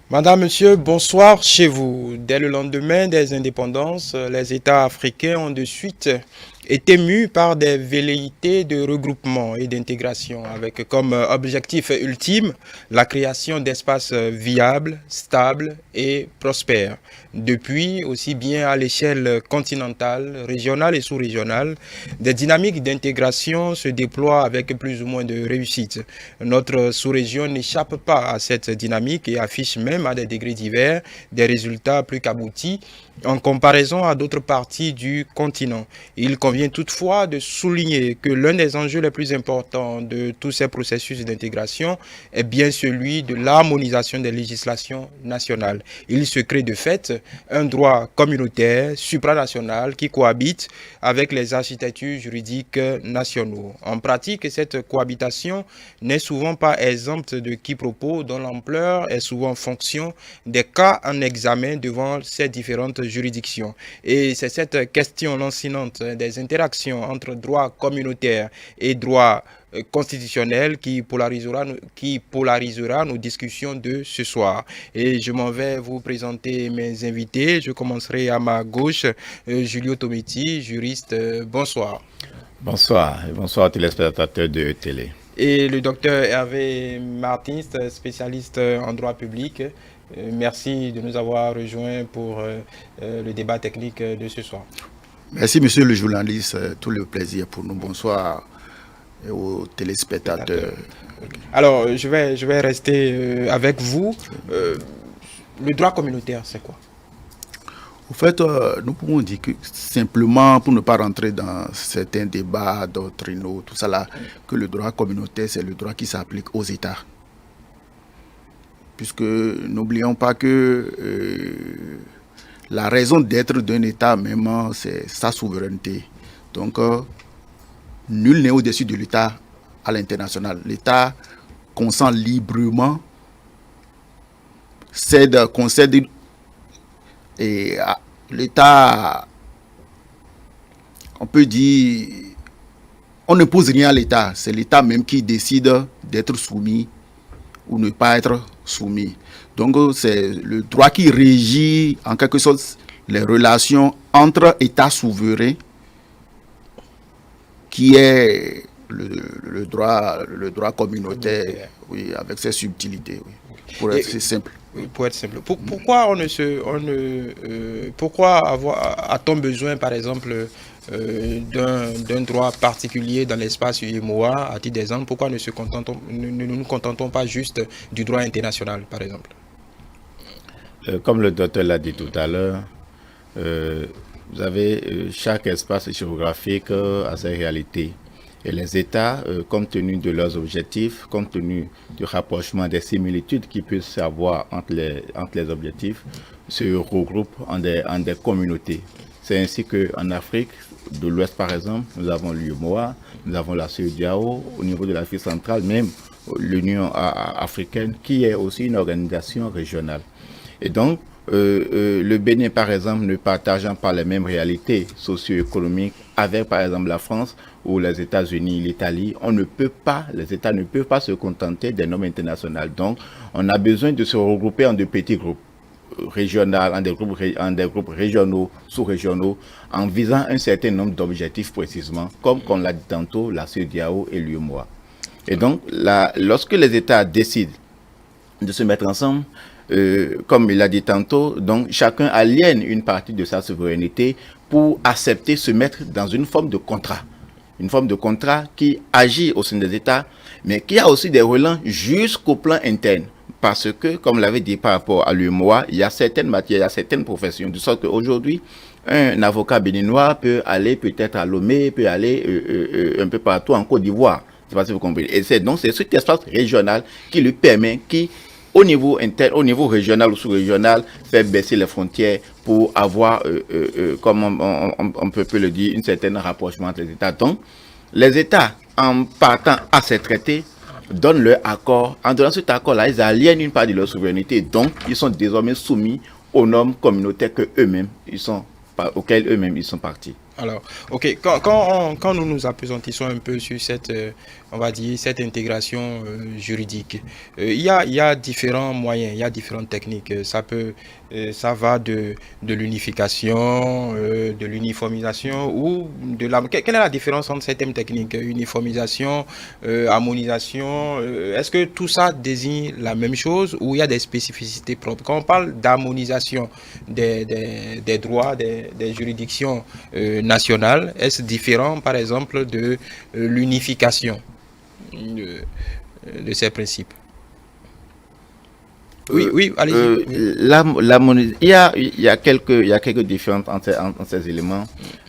Madame, Monsieur, bonsoir chez vous. Dès le lendemain des indépendances, les États africains ont de suite été mus par des velléités de regroupement et d'intégration, avec comme objectif ultime la création d'espaces viables, stables et prospères. Depuis, aussi bien à l'échelle continentale, régionale et sous-régionale, des dynamiques d'intégration se déploient avec plus ou moins de réussite. Notre sous-région n'échappe pas à cette dynamique et affiche même à des degrés divers des résultats plus qu'aboutis en comparaison à d'autres parties du continent. Il convient toutefois de souligner que l'un des enjeux les plus importants de tous ces processus d'intégration est bien celui de l'harmonisation des législations nationales. Il se crée de fait un droit communautaire supranational qui cohabite avec les architectures juridiques nationaux. En pratique, cette cohabitation n'est souvent pas exempte de quiproquos dont l'ampleur est souvent en fonction des cas en examen devant ces différentes juridictions. Et c'est cette question lancinante des interactions entre droit communautaire et droit constitutionnel qui polarisera nos discussions de ce soir. Et je m'en vais vous présenter mes invités. Je commencerai à ma gauche, Julio Tomiti, juriste. Bonsoir. Bonsoir et bonsoir aux téléspectateurs de télé. Et le docteur Hervé Martins, spécialiste en droit public. Merci de nous avoir rejoints pour le débat technique de ce soir. Merci, monsieur le journaliste. Tout le plaisir pour nous. Bonsoir aux téléspectateurs. Alors, je vais rester avec vous. Le droit communautaire, c'est quoi? Au fait, nous pouvons dire que simplement, pour ne pas rentrer dans certains débats doctrinaux, tout ça là, que le droit communautaire, c'est le droit qui s'applique aux États. Puisque n'oublions pas que la raison d'être d'un État même, c'est sa souveraineté. Donc, nul n'est au-dessus de l'État à l'international. L'État consent librement, concède, et l'État, on peut dire, on ne pose rien à l'État. C'est l'État même qui décide d'être soumis ou ne pas être soumis. Donc, c'est le droit qui régit en quelque sorte les relations entre États souverains, qui est le droit communautaire, oui, avec ses subtilités, oui, pour être simple. Oui, pour être simple. Pourquoi pourquoi a-t-on besoin, par exemple, d'un droit particulier dans l'espace UEMOA, à titre d'exemple? Pourquoi ne nous contentons pas juste du droit international, par exemple? Comme le docteur l'a dit tout à l'heure, vous avez chaque espace géographique a ses réalités. Et les États, compte tenu de leurs objectifs, compte tenu du rapprochement des similitudes qu'ils puissent avoir entre les objectifs, se regroupent en des communautés. C'est ainsi qu'en Afrique de l'Ouest, par exemple, nous avons l'UEMOA, nous avons la CEDEAO, au niveau de l'Afrique centrale, même l'Union africaine, qui est aussi une organisation régionale. Et donc, le Bénin, par exemple, ne partageant pas les mêmes réalités socio-économiques avec, par exemple, la France ou les États-Unis, l'Italie, les États ne peuvent pas se contenter des normes internationales. Donc, on a besoin de se regrouper en de petits groupes régionaux, en des groupes régionaux, sous-régionaux, en visant un certain nombre d'objectifs précisément, comme on l'a dit tantôt, la CEDEAO et l'UEMOA. Et donc, lorsque les États décident de se mettre ensemble, comme il l'a dit tantôt, donc chacun aliène une partie de sa souveraineté pour accepter se mettre dans une forme de contrat. Une forme de contrat qui agit au sein des États, mais qui a aussi des relents jusqu'au plan interne. Parce que, comme l'avait dit par rapport à l'UEMOA, il y a certaines matières, il y a certaines professions, de sorte qu'aujourd'hui, un avocat béninois peut aller peut-être à Lomé, peut aller un peu partout en Côte d'Ivoire. Je ne sais pas si vous comprenez. Et c'est cet espace régional qui lui permet, au niveau interne, au niveau régional ou sous-régional, faire baisser les frontières pour avoir, comme on peut le dire, une certaine rapprochement entre les États. Donc, les États, en partant à ces traités, donnent leur accord. En donnant cet accord-là, ils aliènent une part de leur souveraineté. Donc, ils sont désormais soumis aux normes communautaires auxquelles eux-mêmes ils sont partis. Alors, ok, quand nous nous appesantissons un peu sur cette on va dire, cette intégration juridique. Il y a différents moyens, il y a différentes techniques. Ça va de l'unification, de l'uniformisation ou de la... Quelle est la différence entre ces thèmes techniques? Uniformisation, harmonisation. Est-ce que tout ça désigne la même chose ou il y a des spécificités propres? Quand on parle d'harmonisation des droits, des juridictions nationales, est-ce différent, par exemple, de l'unification de ces principes? Oui, allez-y. Il y a quelques différences entre ces éléments.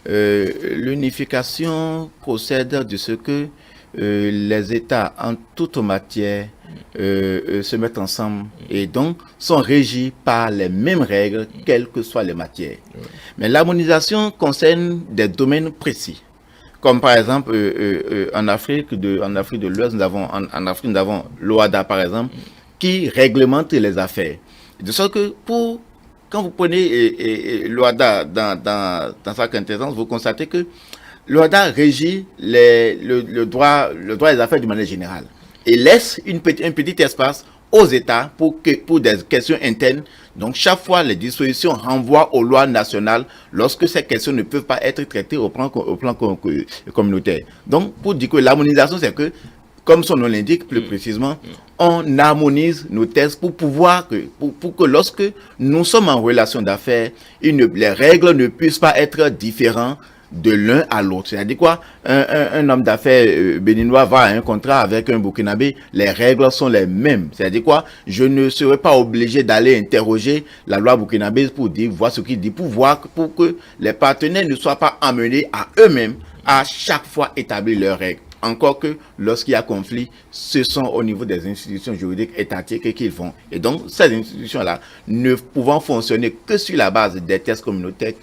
L'unification procède de ce que les États, en toute matière, se mettent ensemble et donc sont régis par les mêmes règles, quelles que soient les matières. Mais l'harmonisation concerne des domaines précis. Comme par exemple, en Afrique de l'Ouest, en Afrique, nous avons l'OHADA, par exemple, qui réglemente les affaires. De sorte que quand vous prenez l'OHADA dans sa quintessence, vous constatez que l'OHADA régit le droit des affaires de manière générale et laisse un petit espace aux États pour des questions internes. Donc, chaque fois, les dispositions renvoient aux lois nationales lorsque ces questions ne peuvent pas être traitées au plan communautaire. Donc, pour dire que l'harmonisation, c'est que, comme son nom l'indique plus précisément, on harmonise nos textes pour que lorsque nous sommes en relation d'affaires, les règles ne puissent pas être différentes de l'un à l'autre. C'est-à-dire quoi? Un homme d'affaires béninois va à un contrat avec un Burkinabé, les règles sont les mêmes. C'est-à-dire quoi? Je ne serai pas obligé d'aller interroger la loi burkinabé pour voir ce qu'il dit, pour que les partenaires ne soient pas amenés à eux-mêmes à chaque fois établir leurs règles. Encore que lorsqu'il y a conflit, ce sont au niveau des institutions juridiques étatiques qu'ils font. Et donc, ces institutions-là ne pouvant fonctionner que sur la base des tests communautaires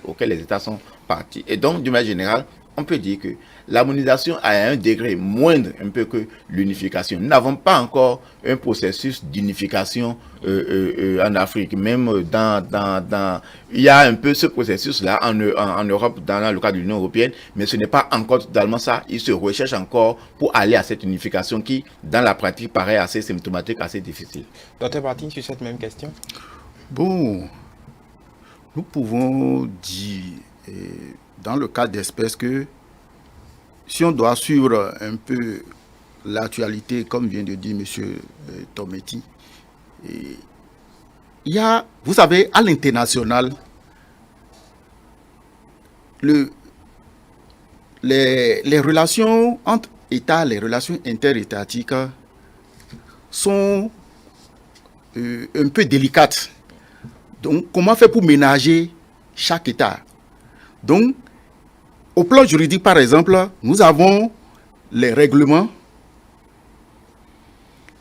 auxquels les États sont partis. Et donc, d'une manière générale, on peut dire que l'harmonisation a un degré moindre un peu que l'unification. Nous n'avons pas encore un processus d'unification en Afrique. Même il y a un peu ce processus-là en Europe, dans le cadre de l'Union européenne, mais ce n'est pas encore totalement ça. Ils se recherchent encore pour aller à cette unification qui, dans la pratique, paraît assez symptomatique, assez difficile. Docteur Martin, sur cette même question? Bon, nous pouvons dire, dans le cas d'espèces, que si on doit suivre un peu l'actualité, comme vient de dire M. Tometti, il y a, vous savez, à l'international, les relations entre États, les relations interétatiques sont un peu délicates. Donc, comment faire pour ménager chaque État? Donc, au plan juridique, par exemple, nous avons les règlements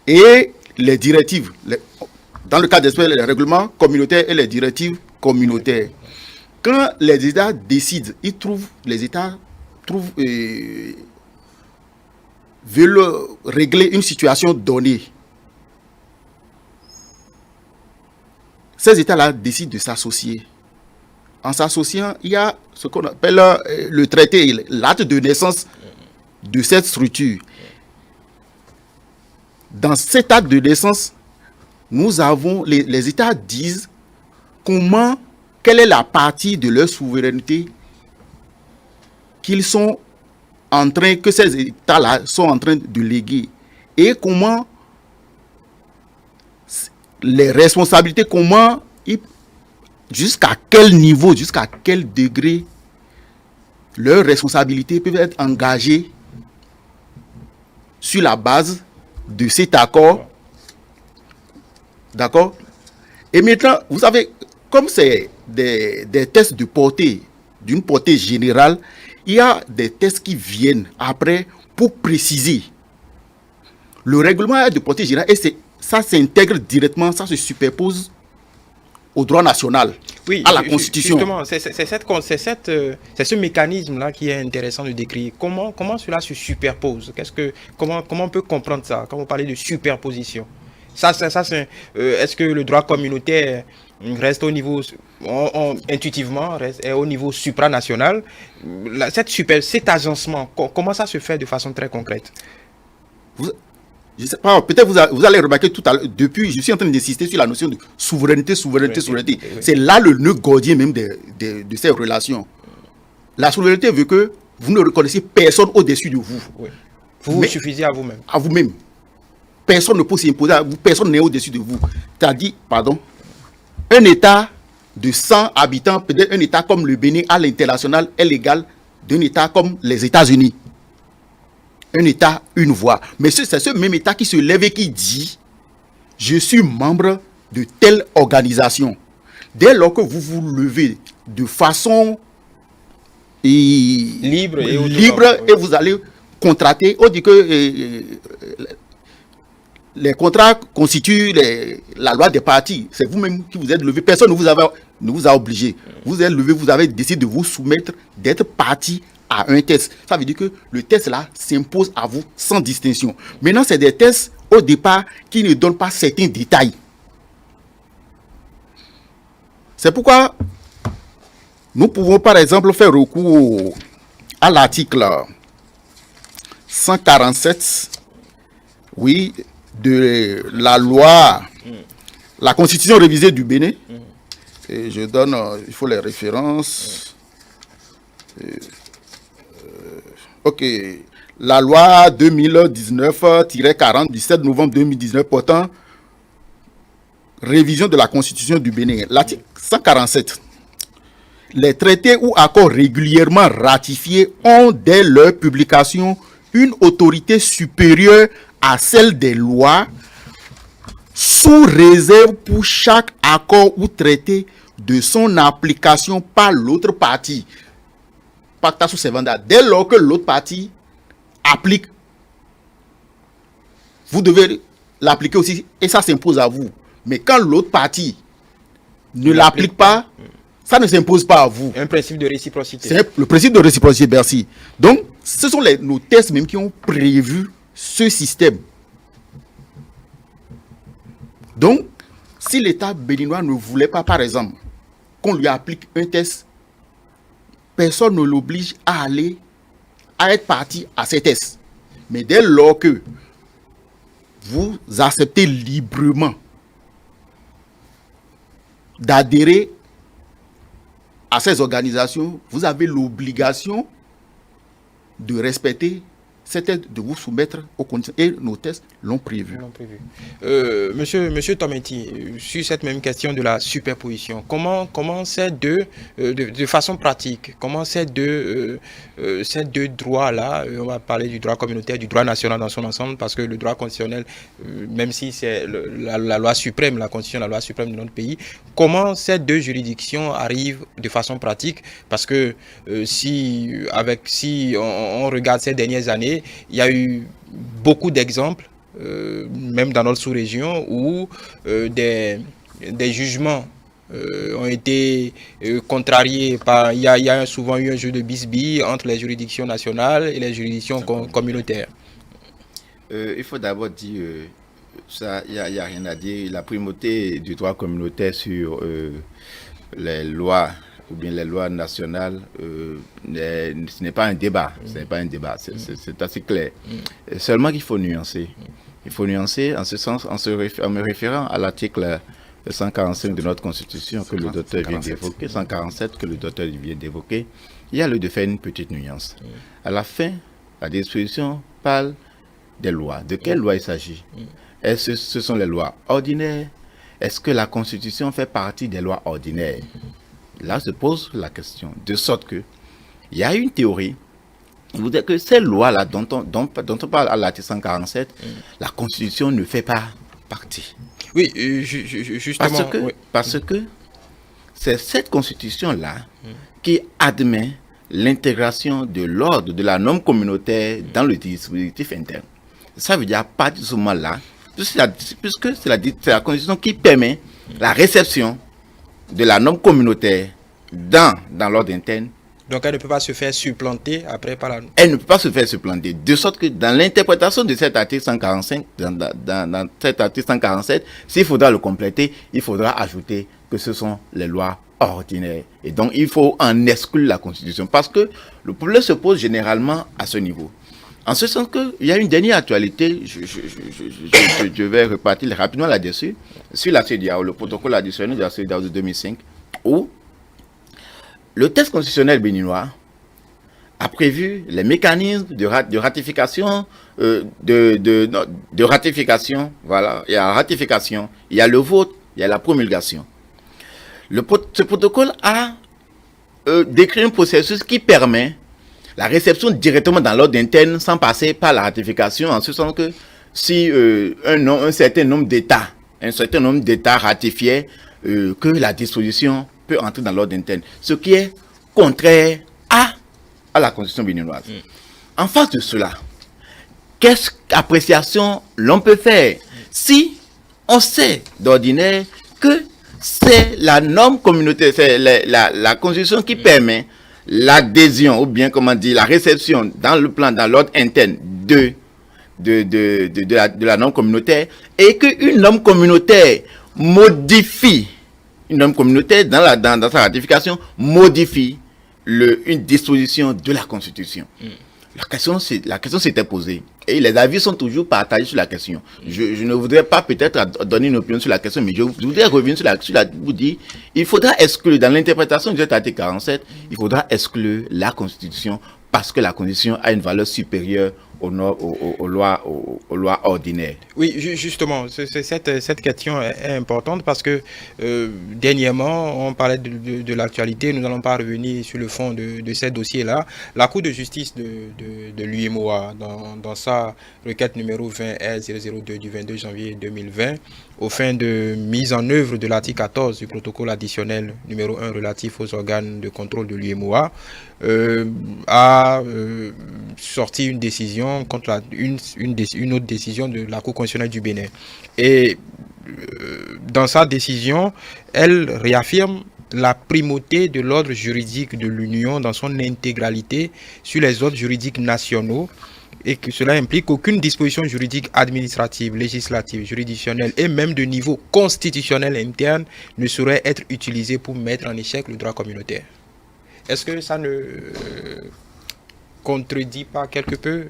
et les directives. Dans le cas d'espèce, les règlements communautaires et les directives communautaires. Quand les États décident, les États veulent régler une situation donnée. Ces États-là décident de s'associer. En s'associant, il y a ce qu'on appelle le traité, l'acte de naissance de cette structure. Dans cet acte de naissance, nous avons, les États disent quelle est la partie de leur souveraineté que ces États-là sont en train de léguer. Et comment les responsabilités, jusqu'à quel niveau, jusqu'à quel degré leurs responsabilités peuvent être engagées sur la base de cet accord. D'accord? Et maintenant, vous savez, comme c'est des tests de portée, d'une portée générale, il y a des tests qui viennent après pour préciser. Le règlement est de portée générale et ça s'intègre directement, ça se superpose au droit national, oui, à la Constitution. Justement, c'est ce mécanisme-là qui est intéressant de décrire. Comment cela se superpose? Comment on peut comprendre ça quand vous parlez de superposition? Est-ce que le droit communautaire reste au niveau intuitivement est au niveau supranational. Cet agencement, comment ça se fait de façon très concrète? Je sais pas, peut-être vous allez remarquer tout à l'heure, depuis, je suis en train d'insister sur la notion de souveraineté. Oui. C'est là le nœud gordien même de ces relations. La souveraineté veut que vous ne reconnaissez personne au-dessus de vous. Oui. Vous vous suffisez à vous-même. À vous-même. Personne ne peut s'imposer à vous, personne n'est au-dessus de vous. C'est-à-dire, un État de 100 habitants, peut-être un État comme le Bénin à l'international est l'égal d'un État comme les États-Unis. Un État, une voix. Mais c'est ce même État qui se lève et qui dit « Je suis membre de telle organisation ». Dès lors que vous vous levez de façon libre et vous allez contracter, on dit que les contrats constituent la loi des partis. C'est vous-même qui vous êtes levé. Personne ne vous a obligé. Vous êtes levé, vous avez décidé de vous soumettre, d'être parti à un test. Ça veut dire que le test là s'impose à vous sans distinction. Maintenant, c'est des tests au départ qui ne donnent pas certains détails. C'est pourquoi nous pouvons par exemple faire recours à l'article 147, oui, de la loi, la constitution révisée du Bénin. Et je donne, il faut les références. Ok, la loi 2019-40 du 7 novembre 2019 portant révision de la constitution du Bénin. L'article 147. Les traités ou accords régulièrement ratifiés ont dès leur publication une autorité supérieure à celle des lois, sous réserve pour chaque accord ou traité de son application par l'autre partie. Pacta sous servanda. Dès lors que l'autre partie applique, vous devez l'appliquer aussi et ça s'impose à vous. Mais quand l'autre partie ne l'applique pas, ça ne s'impose pas à vous. Un principe de réciprocité. C'est le principe de réciprocité, merci. Donc, ce sont nos tests même qui ont prévu ce système. Donc, si l'État béninois ne voulait pas, par exemple, qu'on lui applique un test, personne ne l'oblige à être parti à ces tests. Mais dès lors que vous acceptez librement d'adhérer à ces organisations, vous avez l'obligation de respecter cette aide, de vous soumettre aux conditions. Et nos tests l'ont prévu. Monsieur Tometi, sur cette même question de la superposition, comment ces deux, de façon pratique, comment ces deux droits-là, on va parler du droit communautaire, du droit national dans son ensemble, parce que le droit constitutionnel, même si c'est la loi suprême, la constitution, la loi suprême de notre pays, comment ces deux juridictions arrivent de façon pratique? Parce que si on regarde ces dernières années, il y a eu beaucoup d'exemples, même dans notre sous-région, où des jugements ont été contrariés par... Il y a souvent eu un jeu de bisbille entre les juridictions nationales et les juridictions communautaires. Il faut d'abord dire, ça, il n'y a rien à dire, la primauté du droit communautaire sur les lois ou bien les lois nationales, ce n'est pas un débat. Ce n'est pas un débat, c'est assez clair. Seulement qu'il faut nuancer. Il faut nuancer en ce sens, en me référant à l'article 145 de notre Constitution que le docteur vient d'évoquer, 147 que le docteur vient d'évoquer. Il y a lieu de faire une petite nuance. À la fin, la disposition parle des lois. De quelles lois il s'agit? Est-ce que ce sont les lois ordinaires? Est-ce que la Constitution fait partie des lois ordinaires? Là se pose la question, de sorte que il y a une théorie qui vous dit que ces lois-là dont on parle à l'article 147, la Constitution ne fait pas partie. Oui, justement. Parce que c'est cette Constitution-là qui admet l'intégration de l'ordre, de la norme communautaire dans le dispositif interne. Ça veut dire à partir de ce moment-là, puisque c'est la Constitution qui permet la réception de la norme communautaire dans l'ordre interne. Donc elle ne peut pas se faire supplanter après par la... Elle ne peut pas se faire supplanter. De sorte que dans l'interprétation de cet article 145, dans cet article 147, s'il faudra le compléter, il faudra ajouter que ce sont les lois ordinaire. Et donc, il faut en exclure la Constitution. Parce que le problème se pose généralement à ce niveau. En ce sens qu'il y a une dernière actualité, je vais repartir rapidement là-dessus, sur la CEDEAO, le protocole additionnel de la CEDEAO de 2005, où le texte constitutionnel béninois a prévu les mécanismes de ratification, de ratification, voilà, il y a la ratification, il y a le vote, il y a la promulgation. Ce protocole a décrit un processus qui permet la réception directement dans l'ordre interne sans passer par la ratification, en ce sens que si un certain nombre d'États ratifiaient que la disposition peut entrer dans l'ordre interne, ce qui est contraire à la Constitution béninoise. En face de cela, quelle appréciation l'on peut faire si on sait d'ordinaire que c'est la norme communautaire, c'est la Constitution qui permet l'adhésion, ou bien, comment dire, la réception dans l'ordre interne de la norme communautaire, et qu'une norme communautaire modifie, une norme communautaire dans sa ratification, modifie une disposition de la Constitution. La question s'était posée. Et les avis sont toujours partagés sur la question. Je ne voudrais pas peut-être donner une opinion sur la question, mais je voudrais revenir vous dire, il faudra exclure, dans l'interprétation de cet article 47, il faudra exclure la Constitution parce que la Constitution a une valeur supérieure aux lois ordinaires. Oui, justement, cette question est importante parce que dernièrement, on parlait de l'actualité, nous n'allons pas revenir sur le fond de ces dossiers-là. La Cour de justice de l'UEMOA, dans sa requête numéro 20R002 du 22 janvier 2020, aux fins de mise en œuvre de l'article 14 du protocole additionnel numéro 1 relatif aux organes de contrôle de l'UEMOA, a sorti une décision contre une autre décision de la Cour constitutionnelle du Bénin. Et dans sa décision, elle réaffirme la primauté de l'ordre juridique de l'Union dans son intégralité sur les ordres juridiques nationaux, et que cela implique qu'aucune disposition juridique administrative, législative, juridictionnelle et même de niveau constitutionnel interne ne saurait être utilisée pour mettre en échec le droit communautaire. Est-ce que ça ne contredit pas quelque peu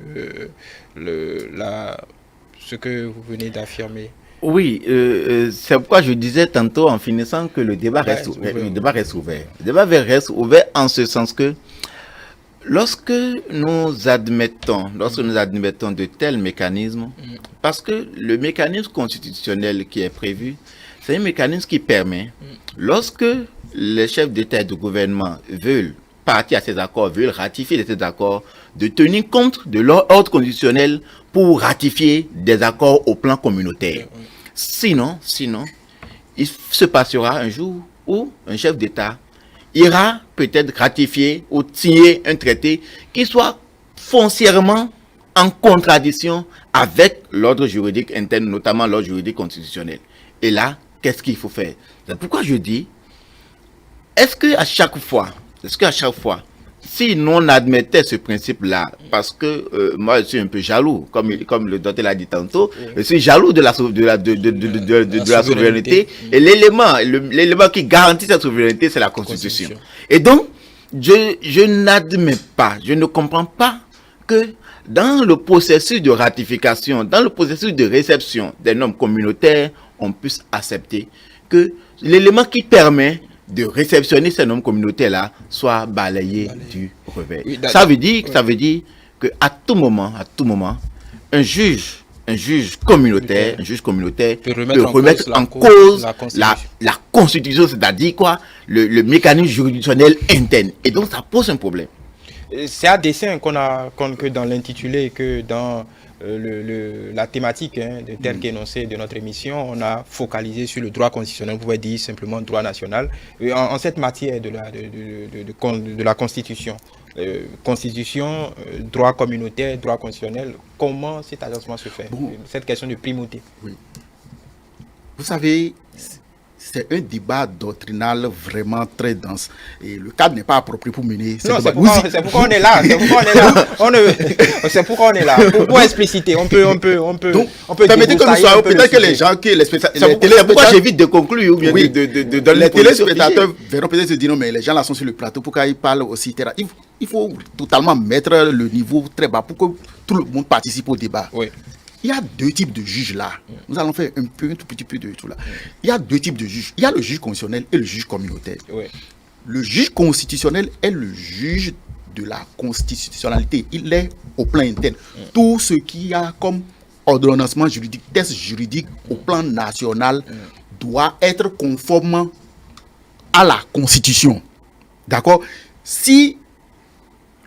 ce que vous venez d'affirmer? Oui, c'est pourquoi je disais tantôt en finissant que le débat reste ouvert. Le débat reste ouvert en ce sens que lorsque nous admettons de tels mécanismes, parce que le mécanisme constitutionnel qui est prévu, c'est un mécanisme qui permet, lorsque les chefs d'État et de gouvernement veulent partir à ces accords, veulent ratifier ces accords, de tenir compte de leur ordre constitutionnel pour ratifier des accords au plan communautaire. Sinon, il se passera un jour où un chef d'État ira peut-être ratifier ou signer un traité qui soit foncièrement en contradiction avec l'ordre juridique interne, notamment l'ordre juridique constitutionnel. Et là, qu'est-ce qu'il faut faire? C'est pourquoi je dis, est-ce qu'à chaque fois, si on admettait ce principe-là, parce que moi je suis un peu jaloux, comme le docteur l'a dit tantôt, je suis jaloux de la souveraineté, et l'élément qui garantit cette souveraineté, c'est la Constitution. Et donc, je n'admets pas, je ne comprends pas que dans le processus de ratification, dans le processus de réception des normes communautaires, on puisse accepter que l'élément qui permet de réceptionner ces normes communautaires-là soit balayé du revers. Oui, ça veut dire que à tout moment, un juge communautaire peut remettre en cause la Constitution, c'est-à-dire quoi, le mécanisme juridictionnel interne. Et donc ça pose un problème. C'est à dessein que dans l'intitulé, que dans la thématique telle qu'énoncée de notre émission, on a focalisé sur le droit constitutionnel, on pouvait dire simplement droit national, en cette matière de la Constitution. Constitution, droit communautaire, droit constitutionnel, comment cet agencement se fait? Cette question de primauté. Oui. Vous savez, c'est un débat doctrinal vraiment très dense. Et le cadre n'est pas approprié pour mener. Non, c'est pourquoi on est là. C'est pourquoi on est là. Pour expliciter, on peut. Donc, permettez que nous soyons, peut-être que les gens, c'est pourquoi j'évite de conclure ou bien oui, de donner les téléspectateurs verront peut-être se dire non, mais les gens là sont sur le plateau, pourquoi ils parlent aussi terrain. Il faut totalement mettre le niveau très bas pour que tout le monde participe au débat. Oui. Il y a deux types de juges là. Nous allons faire un tout petit peu de tout là. Il y a deux types de juges. Il y a le juge constitutionnel et le juge communautaire. Oui. Le juge constitutionnel est le juge de la constitutionnalité. Il est au plan interne. Tout ce qu'il y a comme ordonnancement juridique, test juridique au plan national doit être conforme à la Constitution. D'accord? Si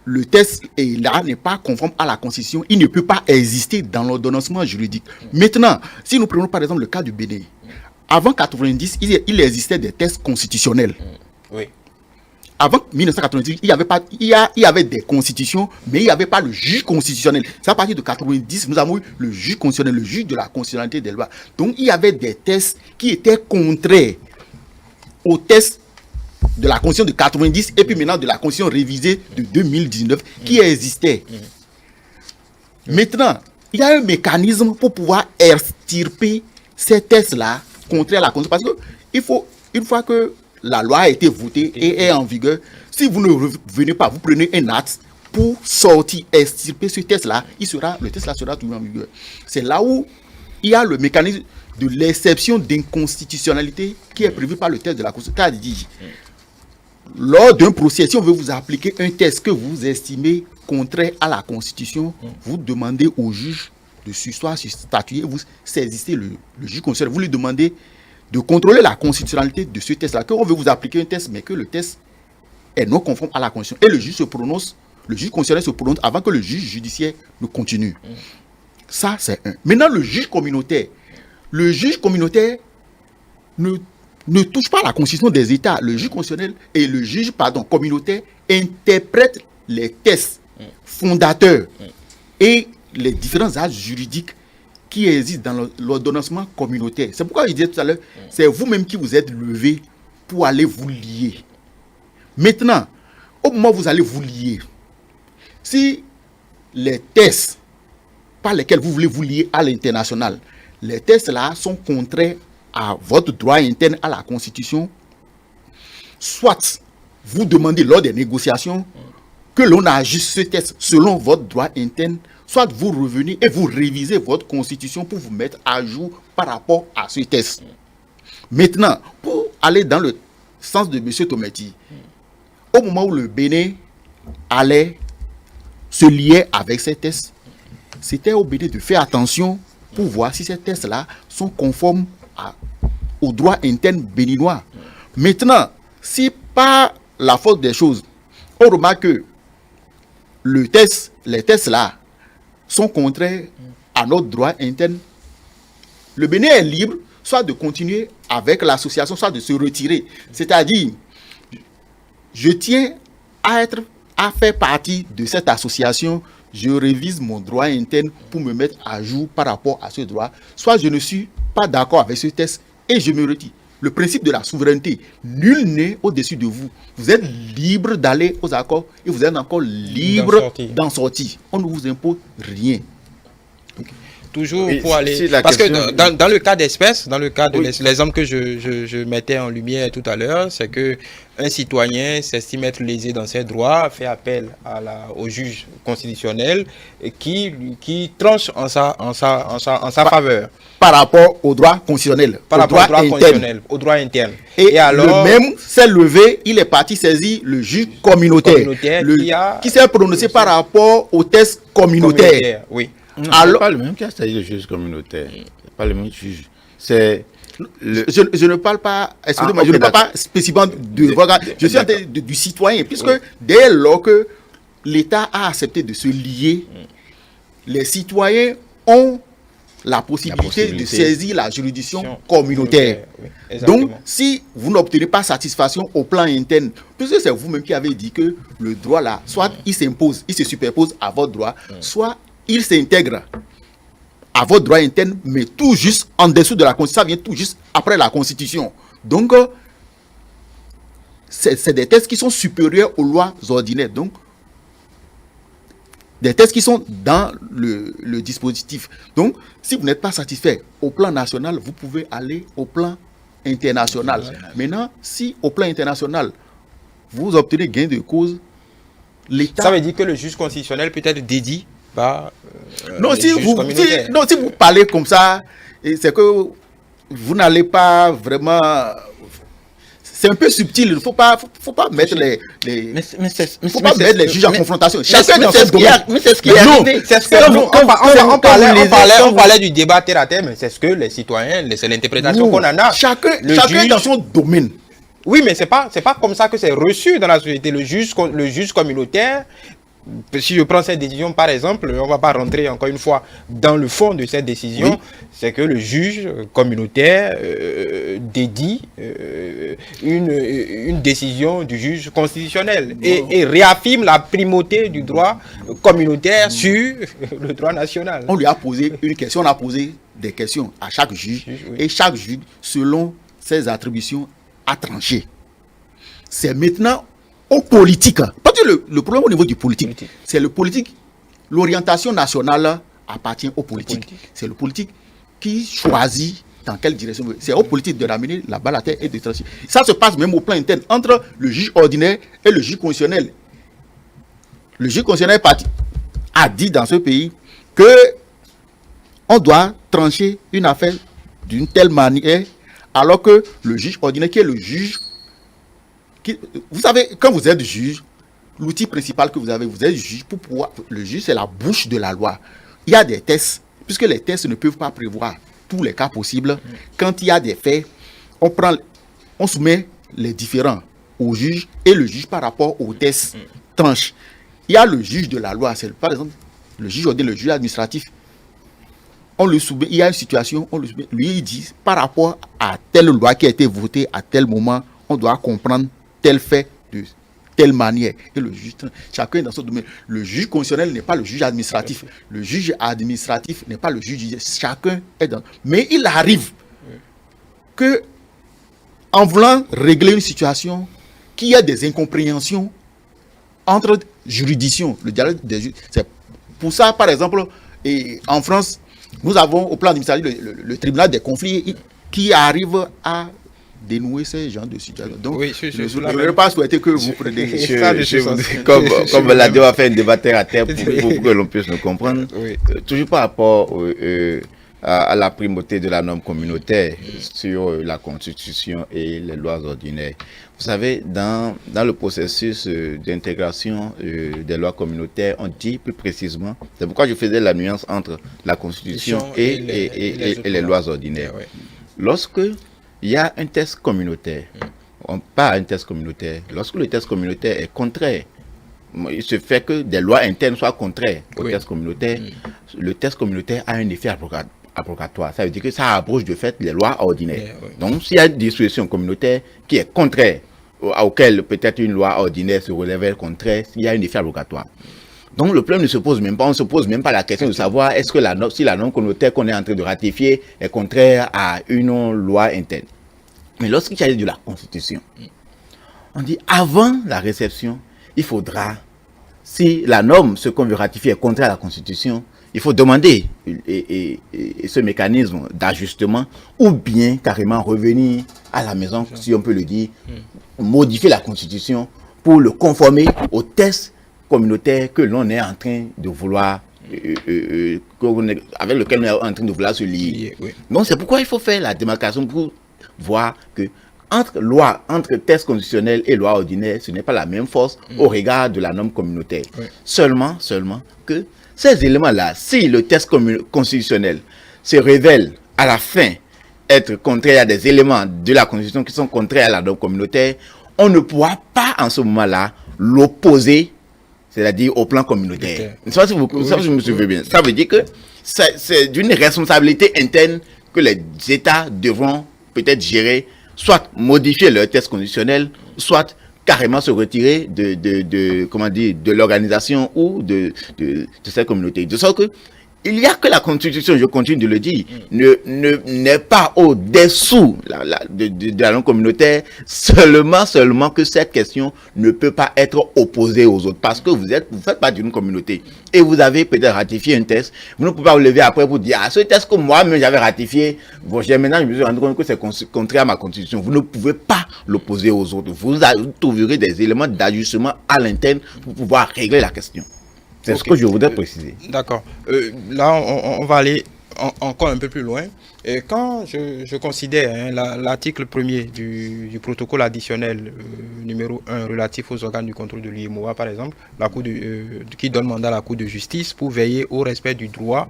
le test n'est pas conforme à la Constitution, il ne peut pas exister dans l'ordonnancement juridique. Maintenant, si nous prenons par exemple le cas du Bénin, avant 1990, il existait des tests constitutionnels. Oui. Avant 1990, il y avait des constitutions, mais il n'y avait pas le juge constitutionnel. C'est à partir de 1990, nous avons eu le juge constitutionnel, le juge de la constitutionnalité des lois. Donc, il y avait des tests qui étaient contraires aux tests de la Constitution de 90 et puis maintenant de la Constitution révisée de 2019 qui existait. Maintenant, il y a un mécanisme pour pouvoir extirper ces tests-là contraires à la Constitution. Parce que il faut, une fois que la loi a été votée et est en vigueur, si vous ne revenez pas, vous prenez un acte pour sortir, extirper ce test-là, le test-là sera toujours en vigueur. C'est là où il y a le mécanisme de l'exception d'inconstitutionnalité qui est prévu par le test de la Constitution. Lors d'un procès, si on veut vous appliquer un test que vous estimez contraire à la Constitution, vous demandez au juge de surseoir, sur statuer, vous saisissez le juge constitutionnel, vous lui demandez de contrôler la constitutionnalité de ce test-là. Qu'on veut vous appliquer un test, mais que le test est non conforme à la Constitution. Et le juge constitutionnel se prononce avant que le juge judiciaire ne continue. Ça, c'est un. Maintenant, le juge communautaire ne touche pas à la Constitution des États. Le juge constitutionnel et le juge communautaire interprètent les tests fondateurs et les différents actes juridiques qui existent dans l'ordonnancement communautaire. C'est pourquoi je disais tout à l'heure, c'est vous-même qui vous êtes levé pour aller vous lier. Maintenant, au moment où vous allez vous lier, si les tests par lesquels vous voulez vous lier à l'international, les tests là sont contraires à votre droit interne, à la Constitution, soit vous demandez lors des négociations que l'on ajuste ce test selon votre droit interne, soit vous revenez et vous révisez votre Constitution pour vous mettre à jour par rapport à ce test. Maintenant, pour aller dans le sens de M. Tometi, au moment où le Bénin allait se lier avec ces tests, c'était au Bénin de faire attention pour voir si ces tests-là sont conformes au droit interne béninois. Maintenant, si par la force des choses, on remarque que les tests-là sont contraires à notre droit interne, le Bénin est libre soit de continuer avec l'association, soit de se retirer. C'est-à-dire, je tiens à faire partie de cette association, je révise mon droit interne pour me mettre à jour par rapport à ce droit, soit je ne suis pas d'accord avec ce test et je me retire. Le principe de la souveraineté, nul n'est au-dessus de vous. Vous êtes libre d'aller aux accords et vous êtes encore libre d'en sortir. On ne vous impose rien. Toujours pour aller... Parce que dans le cas d'espèce, dans le cas de l'exemple que je mettais en lumière tout à l'heure, c'est que un citoyen s'estime être lésé dans ses droits, fait appel au juge constitutionnel qui tranche en sa faveur. Par rapport au droit constitutionnel. Par rapport au droit constitutionnel, au droit interne. Et alors, le même s'est levé, il est parti saisir le juge communautaire qui s'est prononcé par rapport au test communautaire. Oui. Non, alors, pas le même cas, c'est-à-dire le juge communautaire. Pas le même juge. C'est je ne parle pas, excusez-moi, je ne parle pas spécifiquement je suis en train du citoyen, puisque dès lors que l'État a accepté de se lier, les citoyens ont la possibilité de saisir la juridiction communautaire. Donc, si vous n'obtenez pas satisfaction au plan interne, puisque c'est vous-même qui avez dit que le droit là, soit il s'impose, il se superpose à votre droit, soit il s'intègre à votre droit interne, mais tout juste en dessous de la Constitution, ça vient tout juste après la Constitution. Donc, c'est des tests qui sont supérieurs aux lois ordinaires. Donc, des tests qui sont dans le dispositif. Donc, si vous n'êtes pas satisfait au plan national, vous pouvez aller au plan international. Maintenant, si au plan international, vous obtenez gain de cause, l'État... Ça veut dire que le juge constitutionnel peut être dédié par non, les juges communautaires. si vous parlez comme ça, c'est que vous n'allez pas vraiment... C'est un peu subtil, il ne faut pas mettre les juges en confrontation. Chacun dans son domaine. Mais c'est ce qui est arrivé. C'est ce que on parlait du débat terre à terre, mais c'est ce que les citoyens, c'est l'interprétation qu'on en a. Chacun dans son domaine. Oui, mais c'est pas comme ça que c'est reçu dans la société. Le juge communautaire, si je prends cette décision par exemple, on ne va pas rentrer encore une fois dans le fond de cette décision, oui. C'est que le juge communautaire dédie une décision du juge constitutionnel et réaffirme la primauté du droit communautaire sur le droit national. On lui a posé une question, on a posé des questions à chaque juge, oui. Et chaque juge, selon ses attributions, a tranché. C'est maintenant aux politiques. Parce que le problème au niveau du politique, c'est le politique. L'orientation nationale appartient aux politiques. C'est le politique qui choisit dans quelle direction. C'est aux politiques de ramener la balle à terre et de trancher. Ça se passe même au plan interne entre le juge ordinaire et le juge constitutionnel. Le juge constitutionnel a dit dans ce pays que on doit trancher une affaire d'une telle manière, alors que le juge ordinaire, qui est le juge, vous savez, quand vous êtes juge, l'outil principal que vous êtes juge pour pouvoir. Le juge, c'est la bouche de la loi. Il y a des tests, puisque les tests ne peuvent pas prévoir tous les cas possibles. Quand il y a des faits, on soumet les différents au juge et le juge par rapport aux tests tranche. Il y a le juge de la loi, c'est par exemple le juge ordinaire, le juge administratif. On le soumet, il y a une situation, on le soumet, lui il dit par rapport à telle loi qui a été votée à tel moment, on doit comprendre tel fait de telle manière. Et le juge, chacun dans son domaine. Le juge constitutionnel n'est pas le juge administratif. Le juge administratif n'est pas le juge. Chacun est dans. Mais il arrive que, en voulant régler une situation, qu'il y a des incompréhensions entre juridictions. Le dialogue des juges. C'est pour ça, par exemple, et en France, nous avons au plan administratif le tribunal des conflits qui arrive à dénouer ces genres de situations. Donc, oui, je ne voudrais pas souhaiter que vous preniez... Comme Ladio a fait un débat terre à terre pour que l'on puisse nous comprendre, oui. Toujours par rapport à la primauté de la norme communautaire sur la Constitution et les lois ordinaires. Vous savez, dans le processus d'intégration des lois communautaires, on dit plus précisément, c'est pourquoi je faisais la nuance entre la Constitution et les lois ordinaires. Oui. Lorsque il y a un test communautaire, pas un test communautaire, lorsque le test communautaire est contraire, il se fait que des lois internes soient contraires au test communautaire, le test communautaire a un effet abrogatoire. Ça veut dire que ça abroge de fait les lois ordinaires. Donc, s'il y a une disposition communautaire qui est contraire, auquel peut-être une loi ordinaire se relève contraire, il y a un effet abrogatoire. Donc, le problème ne se pose même pas. On ne se pose même pas la question de savoir est-ce que si la norme communautaire qu'on est en train de ratifier est contraire à une loi interne. Mais lorsqu'il s'agit de la Constitution, on dit avant la réception, il faudra, si la norme, ce qu'on veut ratifier est contraire à la Constitution, il faut demander ce mécanisme d'ajustement ou bien carrément revenir à la maison, si on peut le dire, modifier la Constitution pour le conformer au test communautaire que l'on est en train de vouloir, avec lequel on est en train de vouloir se lier. Donc c'est pourquoi il faut faire la démarcation pour voir que entre test constitutionnel et loi ordinaire, ce n'est pas la même force au regard de la norme communautaire. Seulement que ces éléments-là, si le test constitutionnel se révèle à la fin être contraire à des éléments de la Constitution qui sont contraires à la norme communautaire, on ne pourra pas en ce moment-là l'opposer, c'est-à-dire au plan communautaire. Je ne sais pas si vous me suivez bien. Ça veut dire que c'est d'une responsabilité interne que les États devront peut-être gérer, soit modifier leur test constitutionnel, soit carrément se retirer de l'organisation ou de cette communauté. De sorte que il n'y a que la Constitution, je continue de le dire, n'est pas au-dessous de la norme communautaire, seulement que cette question ne peut pas être opposée aux autres, parce que vous faites pas d'une communauté, et vous avez peut-être ratifié un texte, vous ne pouvez pas vous lever après pour dire, ce texte que moi-même j'avais ratifié, maintenant je me suis rendu compte que c'est contraire à ma Constitution. Vous ne pouvez pas l'opposer aux autres, vous trouverez des éléments d'ajustement à l'interne pour pouvoir régler la question. C'est ce que je voudrais préciser. D'accord. Là, on va aller encore un peu plus loin. Et quand je considère l'article 1er du protocole additionnel numéro 1 relatif aux organes du contrôle de l'UEMOA, par exemple, qui donne mandat à la Cour de justice pour veiller au respect du droit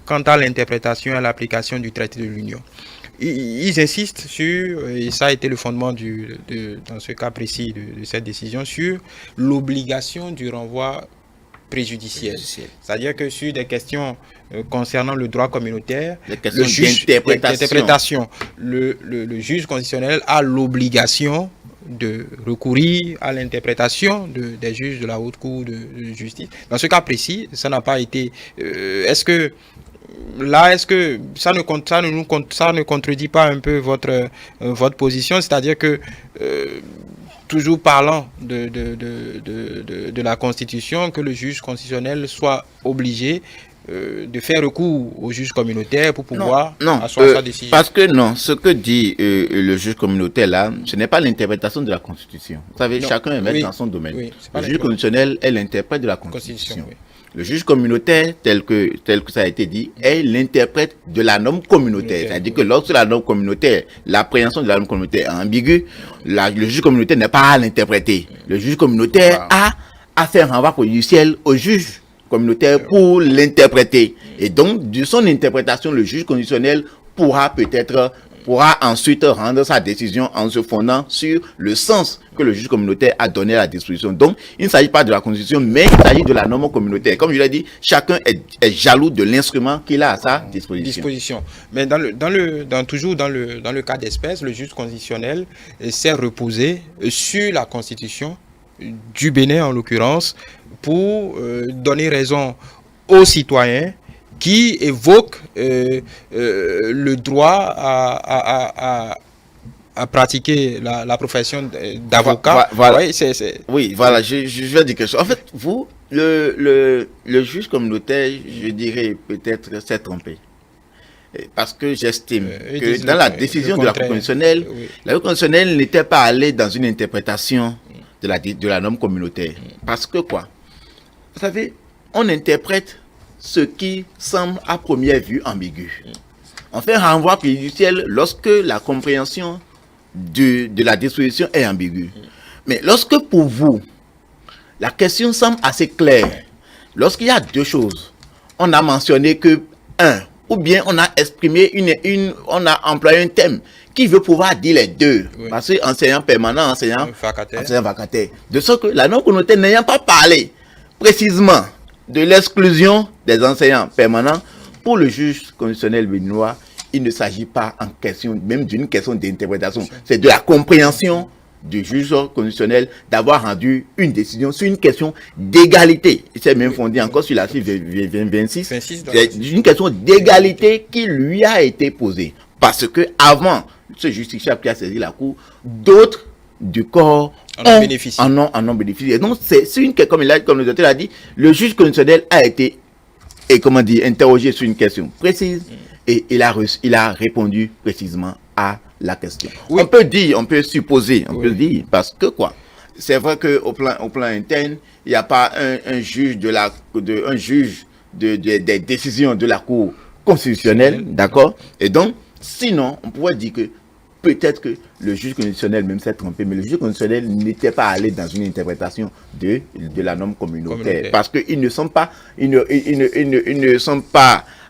quant à l'interprétation et à l'application du traité de l'Union. Ils insistent sur, et ça a été le fondement dans ce cas précis de cette décision, sur l'obligation du renvoi préjudiciel. C'est-à-dire que sur des questions concernant le droit communautaire, le juge d'interprétation, le juge constitutionnel a l'obligation de recourir à l'interprétation des juges de la Haute Cour de justice. Dans ce cas précis, ça n'a pas été... est-ce que ça ne contredit pas un peu votre position? C'est-à-dire que toujours parlant de la Constitution, que le juge constitutionnel soit obligé de faire recours au juge communautaire pour pouvoir asseoir sa décision. Parce que non, ce que dit le juge communautaire là, ce n'est pas l'interprétation de la Constitution. Vous savez, chacun est maître dans son domaine. Le juge constitutionnel est l'interprète de la Constitution. Le juge communautaire, tel que ça a été dit, est l'interprète de la norme communautaire. C'est-à-dire que lorsque la norme communautaire, l'appréhension de la norme communautaire est ambiguë, le juge communautaire n'est pas à l'interpréter. Le juge communautaire a à faire un renvoi préjudiciel au juge communautaire pour l'interpréter. Et donc, de son interprétation, le juge constitutionnel pourra ensuite rendre sa décision en se fondant sur le sens que le juge communautaire a donné à la disposition. Donc, il ne s'agit pas de la Constitution, mais il s'agit de la norme communautaire. Comme je l'ai dit, chacun est jaloux de l'instrument qu'il a à sa disposition. Mais toujours dans le cas d'espèce, le juge constitutionnel s'est reposé sur la Constitution du Bénin, en l'occurrence, pour donner raison aux citoyens qui évoque le droit à pratiquer la profession d'avocat. Voilà. Oui, voilà, je vais dire quelque chose. En fait, le juge communautaire, je dirais peut-être s'est trompé. Parce que j'estime que dans la décision de la Cour constitutionnelle, la Cour constitutionnelle n'était pas allée dans une interprétation de la norme communautaire. Parce que quoi? Vous savez, on interprète ce qui semble à première vue ambigu. On fait un renvoi préjudiciel lorsque la compréhension de la disposition est ambiguë. Mais lorsque pour vous, la question semble assez claire, lorsqu'il y a deux choses, on a mentionné que ou bien on a exprimé on a employé un thème qui veut pouvoir dire les deux. Parce que enseignant permanent, enseignant vacataire. De sorte que la norme communautaire n'ayant pas parlé précisément de l'exclusion des enseignants permanents, pour le juge constitutionnel béninois, il ne s'agit pas en question, même d'une question d'interprétation. C'est de la compréhension du juge constitutionnel d'avoir rendu une décision sur une question d'égalité. Il s'est même fondé encore sur l'article 26. C'est une question d'égalité qui lui a été posée. Parce que avant ce justiciable qui a saisi la Cour, d'autres du corps en ont bénéficié. Donc, c'est une comme le docteur l'a dit, le juge constitutionnel a été interrogé sur une question précise et il a répondu précisément à la question. On peut dire, on peut supposer, on peut dire, parce que quoi? C'est vrai qu'au plan interne, il n'y a pas un juge des décisions de la Cour constitutionnelle, d'accord? Et donc, sinon, on pourrait dire que peut-être que le juge constitutionnel même s'est trompé, mais le juge constitutionnel n'était pas allé dans une interprétation de la norme communautaire. Parce qu'ils ne sont pas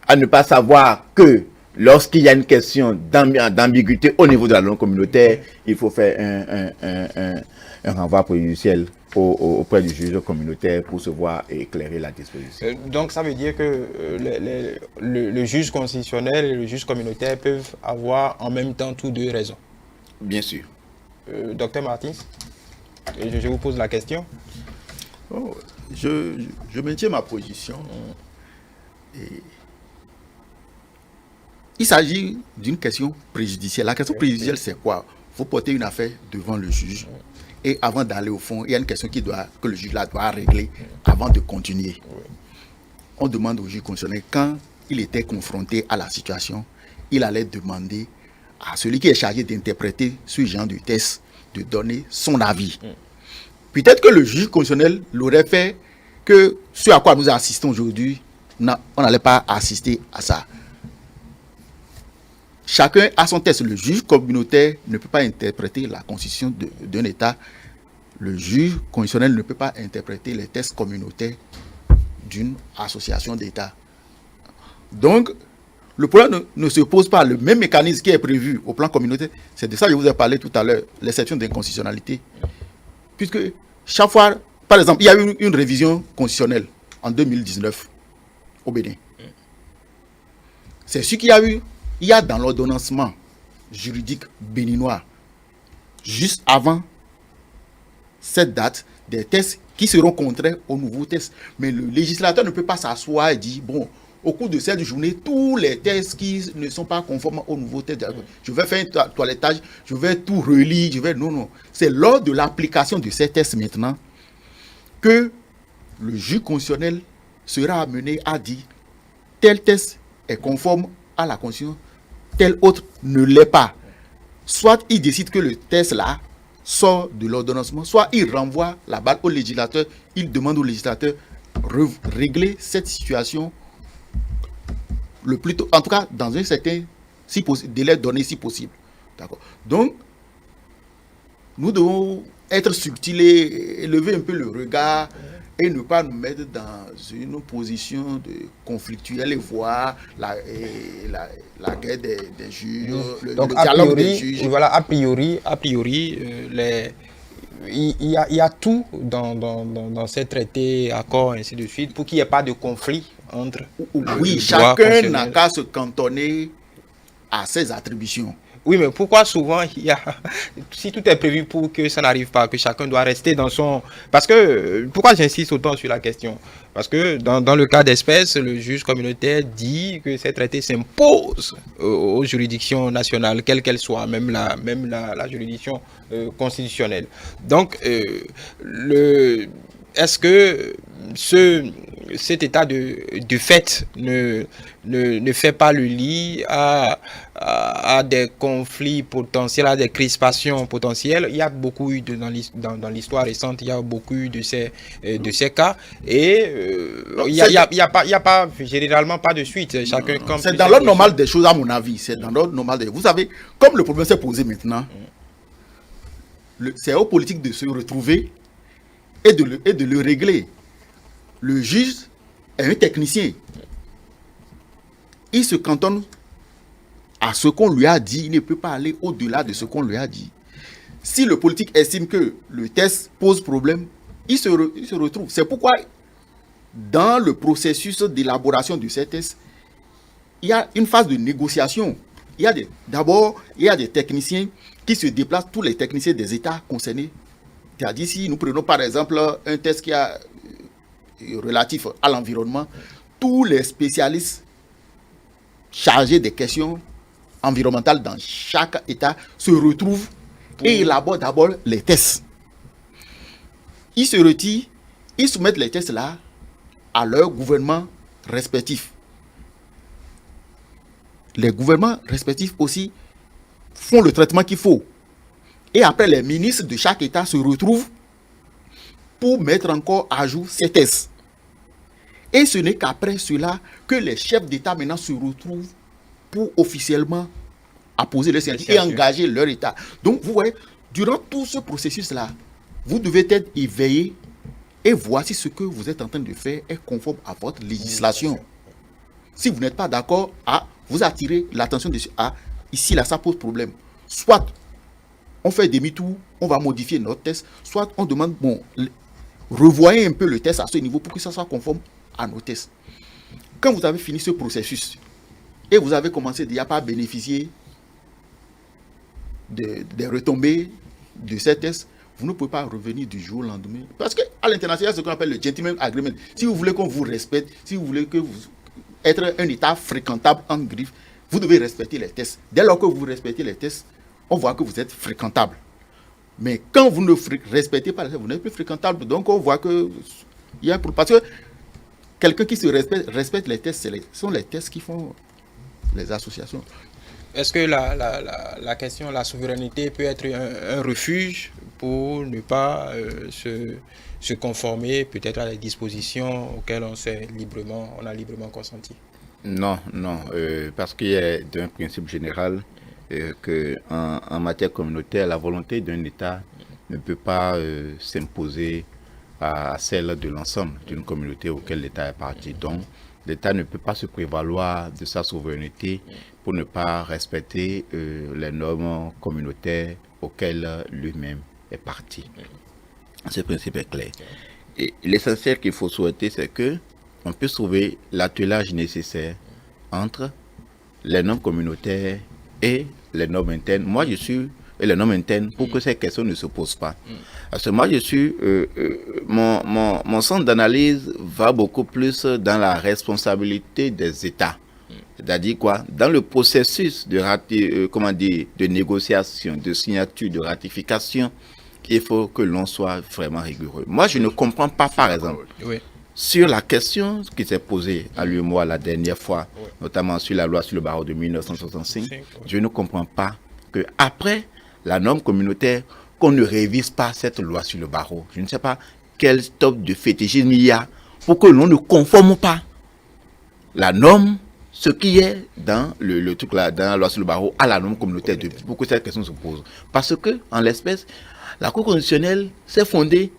à ne pas savoir que lorsqu'il y a une question d'ambiguïté au niveau de la norme communautaire, il faut faire un renvoi préjudiciel auprès du juge communautaire pour se voir éclairer la disposition. Donc ça veut dire que le juge constitutionnel et le juge communautaire peuvent avoir en même temps tous deux raisons. Bien sûr. Docteur Martins, je vous pose la question. Je maintiens ma position. Et il s'agit d'une question préjudicielle. La question préjudicielle, c'est quoi? Il faut porter une affaire devant le juge. Et avant d'aller au fond, il y a une question que le juge là doit régler avant de continuer. On demande au juge constitutionnel, quand il était confronté à la situation, il allait demander à celui qui est chargé d'interpréter ce genre de test de donner son avis. Peut-être que le juge constitutionnel l'aurait fait, que ce à quoi nous assistons aujourd'hui, on n'allait pas assister à ça. Chacun a son test. Le juge communautaire ne peut pas interpréter la constitution d'un État. Le juge constitutionnel ne peut pas interpréter les tests communautaires d'une association d'État. Donc, le problème ne se pose pas. Le même mécanisme qui est prévu au plan communautaire, c'est de ça que je vous ai parlé tout à l'heure, l'exception d'inconstitutionnalité. Puisque chaque fois, par exemple, il y a eu une révision constitutionnelle en 2019 au Bénin. C'est ce qu'il y a eu. Il y a dans l'ordonnancement juridique béninois, juste avant cette date, des tests qui seront contraires aux nouveaux tests. Mais le législateur ne peut pas s'asseoir et dire, bon, au cours de cette journée, tous les tests qui ne sont pas conformes aux nouveaux tests, je vais faire un toilettage, je vais tout relire, Non. C'est lors de l'application de ces tests maintenant que le juge constitutionnel sera amené à dire, tel test est conforme à la Constitution, tel autre ne l'est pas. Soit il décide que le test là sort de l'ordonnancement, soit il renvoie la balle au législateur, il demande au législateur de régler cette situation le plus tôt, en tout cas dans un certain délai donné si possible. D'accord. Donc, nous devons être subtils et élever un peu le regard et ne pas nous mettre dans une position de conflictuelle et voir la guerre des juges, Donc, le dialogue des juges. Voilà, a priori, il y a tout dans ces traités, accords, ainsi de suite, pour qu'il n'y ait pas de conflit entre. Oui, chacun n'a qu'à se cantonner à ses attributions. Oui, mais pourquoi souvent, si tout est prévu pour que ça n'arrive pas, que chacun doit rester dans son... Parce que, pourquoi j'insiste autant sur la question? Parce que dans le cas d'espèce, le juge communautaire dit que ces traités s'imposent aux juridictions nationales, quelles qu'elles soient, même la juridiction constitutionnelle. Donc, est-ce que cet état de fait ne fait pas le lit à des conflits potentiels, à des crispations potentielles? Il y a beaucoup eu dans l'histoire récente, il y a beaucoup eu de ces cas, et il y a pas généralement pas de suite. Chacun comme c'est dans l'ordre normal des choses, à mon avis. C'est dans l'ordre normal des... Vous savez, comme le problème s'est posé maintenant, c'est aux politiques de se retrouver et de le régler. Le juge est un technicien. Il se cantonne à ce qu'on lui a dit. Il ne peut pas aller au-delà de ce qu'on lui a dit. Si le politique estime que le test pose problème, il se retrouve. C'est pourquoi, dans le processus d'élaboration de ces tests, il y a une phase de négociation. D'abord, il y a des techniciens qui se déplacent, tous les techniciens des États concernés. C'est-à-dire, si nous prenons par exemple un test qui est relatif à l'environnement, tous les spécialistes chargés des questions environnementales dans chaque État se retrouvent et élaborent d'abord les tests. Ils se retirent, ils soumettent les tests là à leur gouvernement respectif. Les gouvernements respectifs aussi font le traitement qu'il faut. Et après, les ministres de chaque État se retrouvent pour mettre encore à jour ces tests. Et ce n'est qu'après cela que les chefs d'État maintenant se retrouvent pour officiellement apposer leur signature et engager leur État. Donc, vous voyez, durant tout ce processus-là, vous devez être éveillé et voir si ce que vous êtes en train de faire est conforme à votre législation. Si vous n'êtes pas d'accord, vous attirez l'attention dessus. Ici, là, ça pose problème. Soit on fait demi-tour, on va modifier notre test, soit on demande, revoyez un peu le test à ce niveau pour que ça soit conforme à nos tests. Quand vous avez fini ce processus et vous avez commencé déjà par bénéficier des retombées de ces tests, vous ne pouvez pas revenir du jour au lendemain. Parce qu'à l'international, il y a ce qu'on appelle le gentleman agreement. Si vous voulez qu'on vous respecte, si vous voulez que vous être un État fréquentable en griffe, vous devez respecter les tests. Dès lors que vous respectez les tests, on voit que vous êtes fréquentable. Mais quand vous ne respectez pas les tests, vous n'êtes plus fréquentable. Donc on voit que il y a parce que quelqu'un qui se respecte les tests, ce sont les tests qui font les associations. Est-ce que la question de la souveraineté peut être un refuge pour ne pas se conformer peut-être à les dispositions auxquelles on a librement consenti? Non, non, parce qu'il y a un principe général que en matière communautaire, la volonté d'un État ne peut pas s'imposer à celle de l'ensemble d'une communauté auquel l'État est parti. Donc, l'État ne peut pas se prévaloir de sa souveraineté pour ne pas respecter les normes communautaires auxquelles lui-même est parti. Ce principe est clair. Et l'essentiel qu'il faut souhaiter, c'est que on peut trouver l'attelage nécessaire entre les normes communautaires et les normes internes. Moi, je suis les normes internes pour que ces questions ne se posent pas. Parce que moi, je suis mon centre d'analyse va beaucoup plus dans la responsabilité des États. C'est-à-dire quoi? Dans le processus de négociation, de signature, de ratification, il faut que l'on soit vraiment rigoureux. Moi, je ne comprends pas, par exemple, sur la question qui s'est posée à l'UEMOA la dernière fois, notamment sur la loi sur le barreau de 1965, je ne comprends pas qu'après la norme communautaire, qu'on ne révise pas cette loi sur le barreau. Je ne sais pas quel stop de fétichisme il y a pour que l'on ne conforme pas la norme, ce qui est dans le truc là, dans la loi sur le barreau, à la norme communautaire, pour que cette question se pose. Parce que, en l'espèce, la Cour constitutionnelle s'est fondée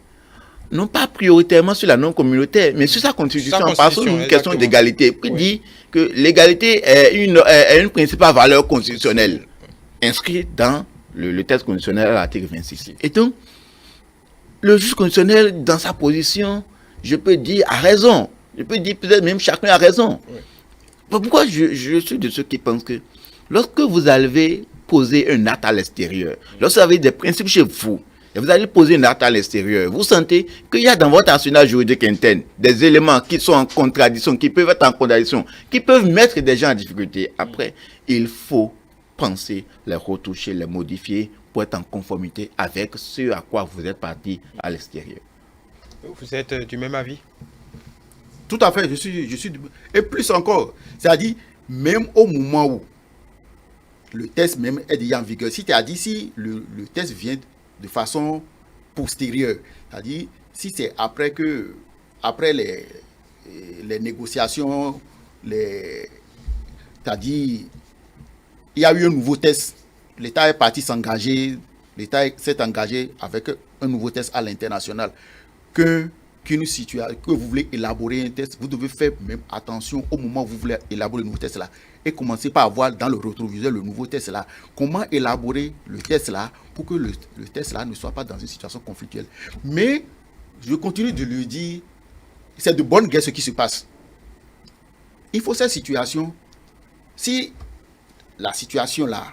non pas prioritairement sur la norme communautaire, mais sur sa constitution, parce que c'est une question d'égalité, qui dit que l'égalité est une principale valeur constitutionnelle inscrite dans le texte constitutionnel à l'article 26. Et donc, le juge constitutionnel, dans sa position, je peux dire, a raison. Je peux dire peut-être même chacun a raison. Pourquoi je suis de ceux qui pensent que lorsque vous allez poser un acte à l'extérieur, lorsque vous avez des principes chez vous, et vous allez poser un acte à l'extérieur, vous sentez qu'il y a dans votre arsenal juridique interne des éléments qui sont en contradiction, qui peuvent être en contradiction, qui peuvent mettre des gens en difficulté. Après, il faut penser, les retoucher, les modifier pour être en conformité avec ce à quoi vous êtes parti à l'extérieur. Vous êtes du même avis? Tout à fait, je suis et plus encore, c'est-à-dire même au moment où le test même est déjà en vigueur, c'est-à-dire si le test vient de façon postérieure, c'est-à-dire si c'est après les négociations, c'est-à-dire il y a eu un nouveau test, l'État est parti s'engager, l'État s'est engagé avec un nouveau test à l'international, que vous voulez élaborer un test, vous devez faire même attention au moment où vous voulez élaborer le nouveau test là et commencer par avoir dans le rétroviseur le nouveau test là. Comment élaborer le test là pour que le test là ne soit pas dans une situation conflictuelle. Mais je continue de lui dire, c'est de bonne guerre ce qui se passe. Il faut cette situation. Si la situation là,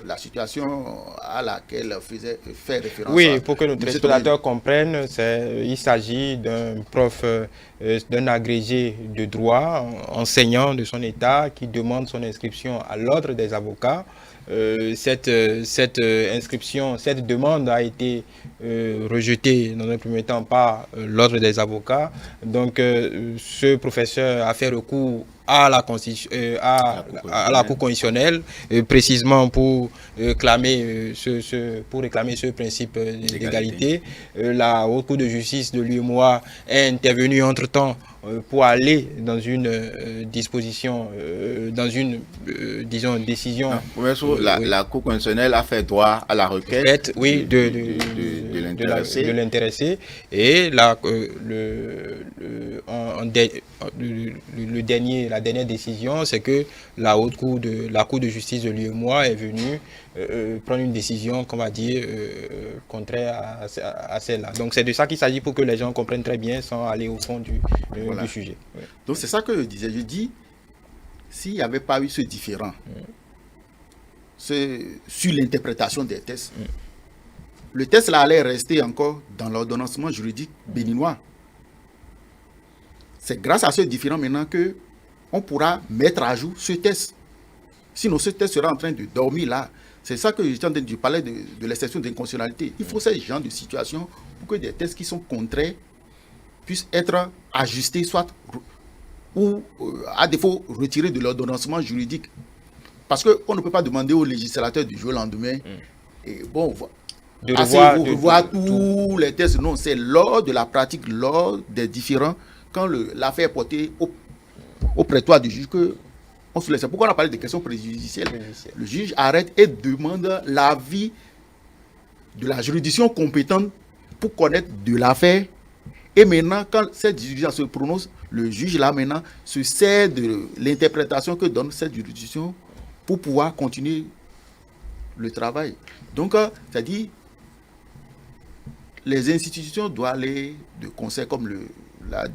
la situation à laquelle fait référence. Oui, pour que nos téléspectateurs comprennent, il s'agit d'un prof, d'un agrégé de droit, enseignant de son état, qui demande son inscription à l'ordre des avocats. Cette demande a été rejetée dans un premier temps par l'ordre des avocats. Donc, ce professeur a fait recours à la Cour constitutionnelle, précisément pour réclamer ce principe d'égalité. La Haute Cour de justice de l'UEMOA est intervenue entre-temps pour aller dans une disposition, disons, décision. La Cour constitutionnelle a fait droit à la requête de l'intéressé. Et la dernière décision, c'est que la Cour de justice de l'UEMOA est venue prendre une décision, qu'on va dire, contraire à celle-là. Donc c'est de ça qu'il s'agit pour que les gens comprennent très bien sans aller au fond du sujet. Ouais. Donc c'est ça que je disais. Je dis, s'il n'y avait pas eu ce différend sur l'interprétation des tests, le test là allait rester encore dans l'ordonnancement juridique béninois. C'est grâce à ce différend maintenant que on pourra mettre à jour ce test. Sinon, ce test sera en train de dormir là. C'est ça que j'étais en train de parler de l'exception d'inconstitutionnalité. Il faut ce genre de situation pour que des tests qui sont contraires puissent être ajustés, soit ou à défaut retirés de l'ordonnancement juridique. Parce qu'on ne peut pas demander aux législateurs du jour au lendemain et bon, de revoir tous les tests. Non, c'est lors de la pratique, lors des différents, quand l'affaire est portée au prétoire du juge que on se laisse. Pourquoi on a parlé de questions préjudicielles? Le juge arrête et demande l'avis de la juridiction compétente pour connaître de l'affaire. Et maintenant, quand cette juridiction se prononce, le juge là maintenant se sert de l'interprétation que donne cette juridiction pour pouvoir continuer le travail. Donc, c'est-à-dire, les institutions doivent aller de concert comme l'ont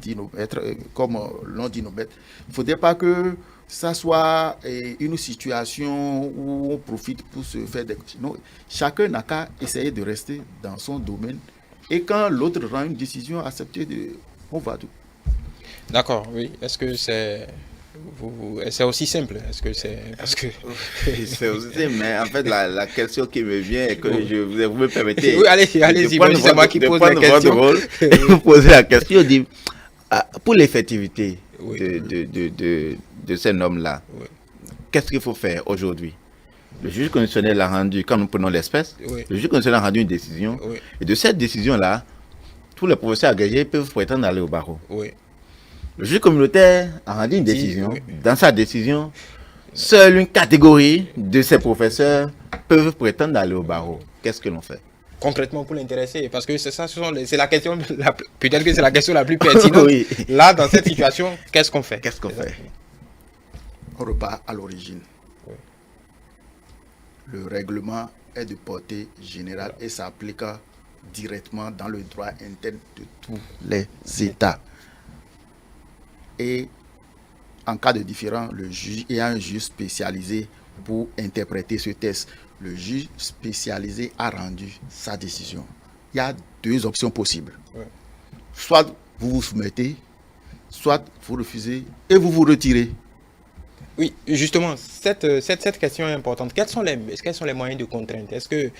dit nos maîtres. Il ne faudrait pas que ça soit une situation où on profite pour se faire des... Non, chacun n'a qu'à essayer de rester dans son domaine. Et quand l'autre rend une décision, accepter on va tout. D'accord, oui. Est-ce que c'est aussi simple? Est-ce que c'est parce que c'est aussi simple, mais en fait la question qui me vient est que vous me permettez. Oui, allez-y, c'est moi qui pose la question. Vous posez la question, dit pour l'effectivité de ces normes-là, qu'est-ce qu'il faut faire aujourd'hui? Le juge constitutionnel a rendu, quand nous prenons l'espèce, le juge constitutionnel a rendu une décision, et de cette décision-là, tous les professeurs agrégés peuvent prétendre d'aller au barreau. Le juge communautaire a rendu une décision. Dans sa décision, seule une catégorie de ces professeurs peuvent prétendre d'aller au barreau. Qu'est-ce que l'on fait? Concrètement pour l'intéressé, parce que c'est la question, peut-être que c'est la question la plus pertinente. Là, dans cette situation, qu'est-ce qu'on fait? On repart à l'origine. Le règlement est de portée générale et s'applique directement dans le droit interne de tous les États. Et en cas de différend, il y a un juge spécialisé pour interpréter ce test. Le juge spécialisé a rendu sa décision. Il y a deux options possibles. Soit vous vous soumettez, soit vous refusez et vous vous retirez. Oui, justement, cette question est importante. Quels sont les moyens de contrainte? Est-ce que il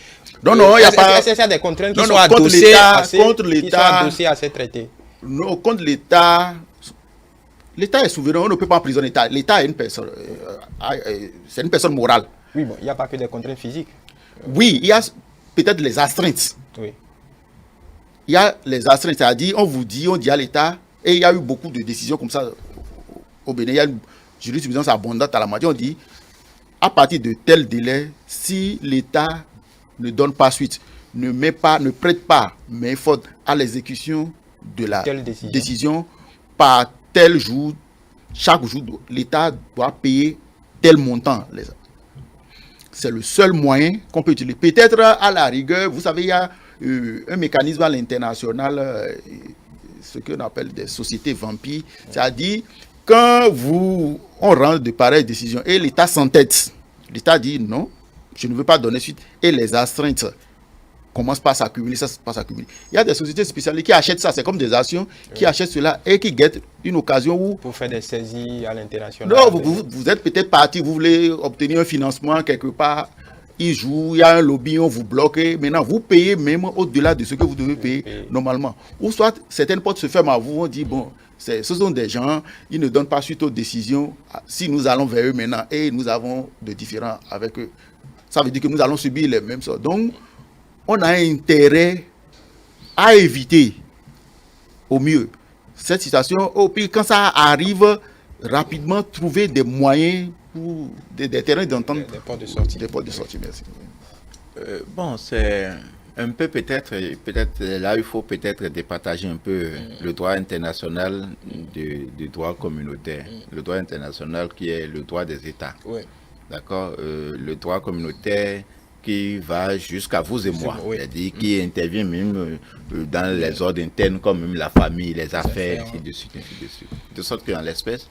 n'y a pas... Est-ce qu'il y a des contraintes qui sont adossées à ces traités? Non, contre l'État. L'État est souverain, on ne peut pas emprisonner l'État. L'État est une personne, c'est une personne morale. Oui, bon, il n'y a pas que des contraintes physiques. Oui, il y a peut-être les astreintes. Oui. Il y a les astreintes, c'est-à-dire on dit à l'État, et il y a eu beaucoup de décisions comme ça au Bénin. Il y a une jurisprudence abondante à la matière. On dit, à partir de tel délai, si l'État ne donne pas suite, ne prête pas main forte à l'exécution de la décision par tel jour, chaque jour, l'État doit payer tel montant. C'est le seul moyen qu'on peut utiliser. Peut-être à la rigueur, vous savez, il y a un mécanisme à l'international, ce qu'on appelle des sociétés vampires, c'est-à-dire quand on rend de pareilles décisions et l'État s'entête, l'État dit non, je ne veux pas donner suite, et les astreintes commence pas à s'accumuler, ça passe à s'accumuler. Il y a des sociétés spécialisées qui achètent ça, c'est comme des actions, qui achètent cela et qui guettent une occasion où... Pour faire des saisies à l'international. Non, vous êtes peut-être parti, vous voulez obtenir un financement quelque part, il joue, il y a un lobby, on vous bloque, maintenant vous payez même au-delà de ce que vous devez payer normalement. Ou soit certaines portes se ferment à vous, on dit bon, ce sont des gens, ils ne donnent pas suite aux décisions, si nous allons vers eux maintenant et nous avons de différends avec eux, ça veut dire que nous allons subir les mêmes choses. Donc, on a intérêt à éviter au mieux cette situation. Au pire, quand ça arrive, rapidement trouver des moyens pour des terrains d'entente. Des portes de sortie. Des portes de sortie, merci. Bon, c'est un peu peut-être là, il faut peut-être départager un peu le droit international du droit communautaire. Le droit international qui est le droit des États. Oui. D'accord, le droit communautaire qui va jusqu'à vous et moi, c'est-à-dire qui intervient même dans les ordres internes comme même la famille, les affaires, ainsi de suite, ainsi de suite. De sorte qu'en l'espèce,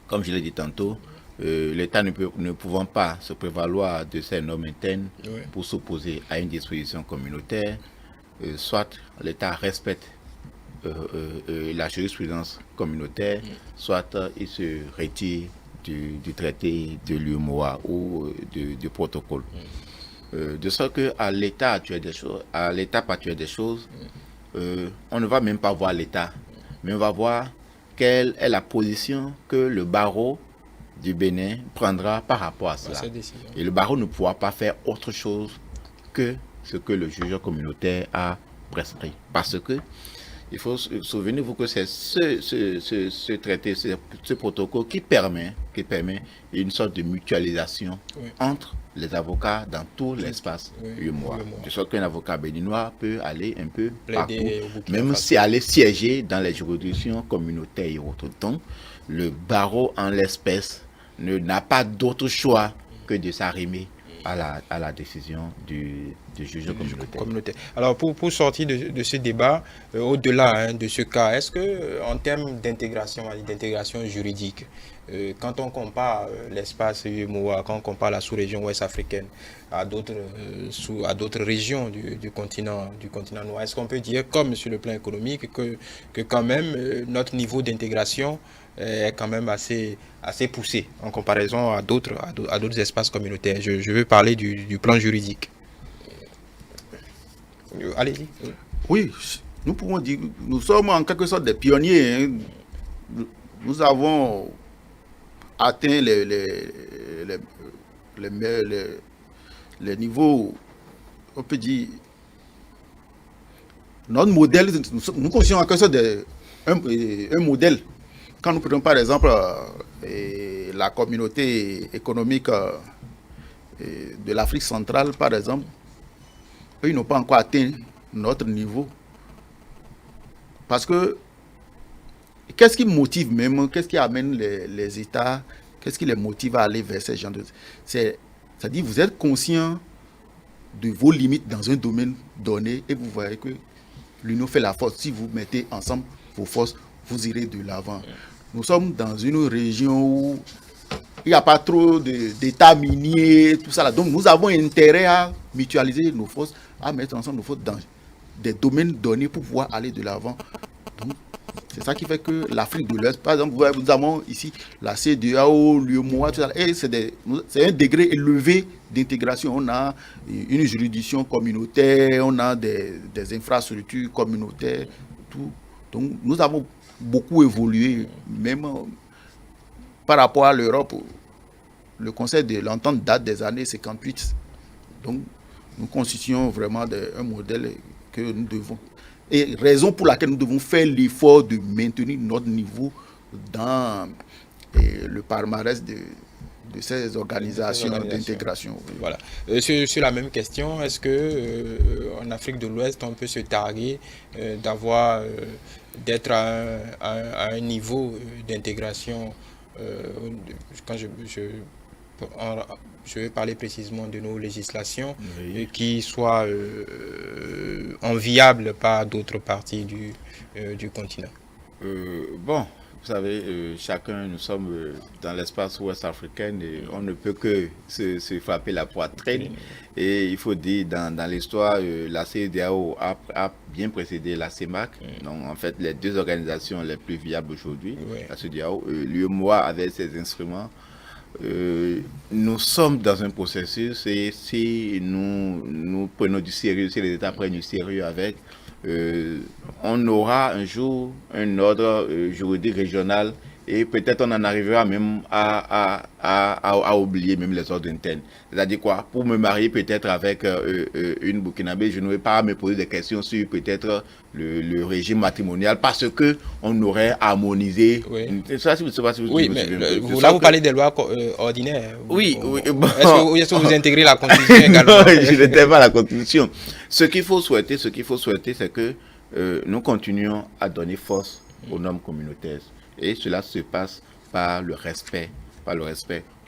comme je l'ai dit tantôt, l'État ne pouvant pas se prévaloir de ces normes internes pour s'opposer à une disposition communautaire, soit l'État respecte la jurisprudence communautaire, soit il se retire du traité de l'UMOA ou du protocole. De sorte qu'à l'état actuel des choses, on ne va même pas voir l'état, mais on va voir quelle est la position que le barreau du Bénin prendra par rapport à cela. Et le barreau ne pourra pas faire autre chose que ce que le juge communautaire a prescrit. Parce que, il faut souvenir-vous que c'est ce traité, ce protocole qui permet une sorte de mutualisation entre les avocats dans tout l'espace UMOA. De sorte qu'un avocat béninois peut aller un peu partout, même si aller siéger dans les juridictions communautaires et autres. Donc, le barreau en l'espèce n'a pas d'autre choix que de s'arrimer à la décision du juge communautaire. Alors, pour sortir de ce débat, au-delà de ce cas, est-ce que en termes d'intégration juridique, quand on compare l'espace UMOA, quand on compare la sous-région ouest africaine à d'autres régions du continent noir, est-ce qu'on peut dire, comme sur le plan économique, que quand même notre niveau d'intégration est quand même assez poussé en comparaison à d'autres espaces communautaires? Je veux parler du plan juridique. Allez-y. Oui, nous pouvons dire, nous sommes en quelque sorte des pionniers. Nous avons atteint les niveaux, on peut dire, notre modèle, nous considérons en quelque sorte un modèle. Quand nous prenons par exemple la communauté économique de l'Afrique centrale, par exemple, eux, ils n'ont pas encore atteint notre niveau. Parce que, qu'est-ce qui motive même, qu'est-ce qui amène les États, qu'est-ce qui les motive à aller vers ces gens de... C'est-à-dire, vous êtes conscient de vos limites dans un domaine donné et vous voyez que l'union fait la force. Si vous mettez ensemble vos forces, vous irez de l'avant. Nous sommes dans une région où il n'y a pas trop d'états miniers, tout ça là. Donc, nous avons intérêt à mutualiser nos forces, à mettre ensemble nos forces dans des domaines donnés pour pouvoir aller de l'avant. Donc, c'est ça qui fait que l'Afrique de l'Ouest, par exemple, nous avons ici la CEDEAO, l'UEMOA, tout ça, et c'est un degré élevé d'intégration. On a une juridiction communautaire, on a des infrastructures communautaires, tout. Donc, nous avons beaucoup évolué, même par rapport à l'Europe. Le Conseil de l'entente date des années 58. Donc, nous constituons vraiment un modèle que nous devons. Et raison pour laquelle nous devons faire l'effort de maintenir notre niveau dans le palmarès de ces organisations d'intégration. Voilà. Sur la même question, est-ce que en Afrique de l'Ouest, on peut se targuer d'être à un niveau d'intégration quand je vais parler précisément de nos législations qui soient enviables par d'autres parties du continent? Bon, vous savez, chacun, nous sommes dans l'espace ouest africain et on ne peut que se frapper la poitrine. Et il faut dire, dans l'histoire, la CEDEAO a bien précédé la CEMAC. Donc, en fait, les deux organisations les plus viables aujourd'hui, la CEDEAO, l'UEMOA avait ses instruments. Nous sommes dans un processus et si nous prenons du sérieux, si les États prennent du sérieux avec, on aura un jour un ordre juridique régional et peut-être on en arrivera même à oublier même les ordres internes. C'est-à-dire quoi? Pour me marier peut-être avec une Burkinabé, je ne vais pas me poser des questions sur peut-être le régime matrimonial parce que on aurait harmonisé. Ça, je ne sais pas si vous vous parlez des lois ordinaires. Oui. Bon. Est-ce que vous intégrez la Constitution également? Je n'étais pas la Constitution. Ce qu'il faut souhaiter, c'est que nous continuions à donner force aux normes communautaires. Et cela se passe par le respect.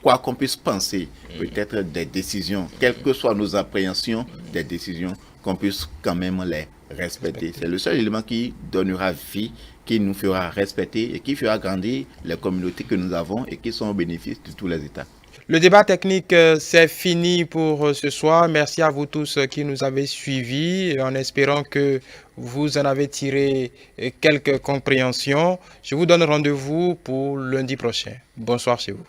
Quoi qu'on puisse penser, peut-être des décisions, quelles que soient nos appréhensions des décisions, qu'on puisse quand même les respecter. C'est le seul élément qui donnera vie, qui nous fera respecter et qui fera grandir les communautés que nous avons et qui sont au bénéfice de tous les États. Le débat technique, c'est fini pour ce soir. Merci à vous tous qui nous avez suivis, en espérant que vous en avez tiré quelques compréhensions. Je vous donne rendez-vous pour lundi prochain. Bonsoir chez vous.